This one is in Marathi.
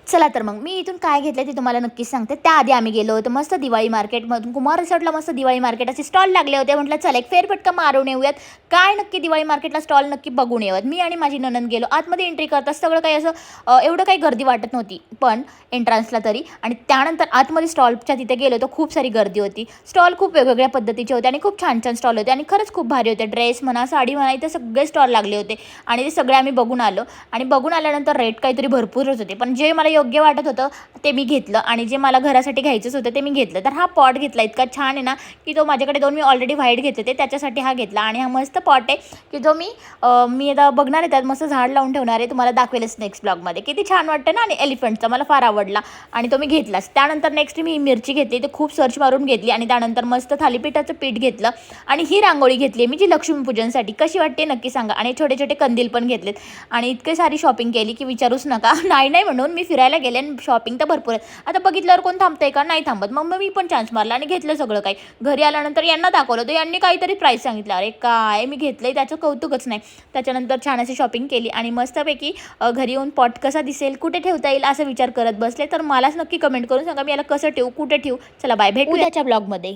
चला तर मग मी इथून काय घेतलं ते तुम्हाला नक्कीच सांगते. त्याआधी आम्ही गेलो होतो मस्त दिवाळी मार्केटमधून, कुमार रिसॉर्टला मस्त दिवाळी मार्केटाचे स्टॉल लागले होते. म्हटलं चला एक फेरफटका मारून येऊयात, काय नक्की दिवाळी मार्केटला स्टॉल नक्की बघून येऊयात. मी आणि माझी नणंद गेलो. आतमध्ये एंट्री करताच सगळं काही असं एवढं काही गर्दी वाटत नव्हती पण एंट्रन्सला तरी. आणि त्यानंतर आतमध्ये स्टॉलच्या तिथे गेलो तर खूप सारी गर्दी होती. स्टॉल खूप वेगवेगळ्या पद्धतीचे होते आणि खूप छान छान स्टॉल होते आणि खरंच खूप भारी होते. ड्रेस म्हणा, साडी म्हणा, इथे सगळे स्टॉल लागले होते आणि ते सगळे आम्ही बघून आलो. आणि बघून आल्यानंतर रेट काहीतरी भरपूरच होते, पण जे मला योग्य वाटत होतं ते मी घेतलं आणि जे मला घरासाठी घ्यायचंच होतं ते मी घेतलं. तर हा पॉट घेतला, इतका छान आहे ना की तो माझ्याकडे दोन मी ऑलरेडी व्हाईट घेतले ते, त्याच्यासाठी हा घेतला. आणि हा मस्त पॉट आहे की जो मी आता बघणार आहे, त्यात मस्त झाड लावून ठेवणार आहे. तुम्हाला दाखवेलच नेक्स्ट ब्लॉगमध्ये. किती छान वाटतं ना. आणि एलिफंटचा मला फार आवडला आणि तो मी घेतलाच. त्यानंतर नेक्स्ट मी मिरची घेतली, ते खूप सर्च मारून घेतली. आणि त्यानंतर मस्त थालीपीठाचं पीठ घेतलं आणि ही रांगोळी घेतली मी जी लक्ष्मीपूजनसाठी. कशी वाटते नक्की सांगा. आणि छोटे छोटे कंदील पण घेतलेत आणि इतके सारी शॉपिंग केली की विचारूच नका. नाही नाही म्हणून मी फिरायला गेले आणि शॉपिंग तर भरपूर आहे. आता बघितल्यावर कोण थांबतंय का? नाही थांबत. मग मी पण चान्स मारला आणि घेतलं सगळं काही. घरी आल्यानंतर यांना दाखवलं तर यांनी काहीतरी प्राईस सांगितलं. अरे काय मी घेतलंय त्याचं कौतुकच नाही. त्याच्यानंतर छान अशी शॉपिंग केली आणि मस्तपैकी घरी येऊन पॉट कसा दिसेल, कुठे ठेवता येईल असा विचार करत बसले. तर मलाच नक्की कमेंट करून सांगा मी याला कसं ठेवू, कुठे ठेवू. चला बाय, भेटू उद्याच्या ब्लॉगमध्ये.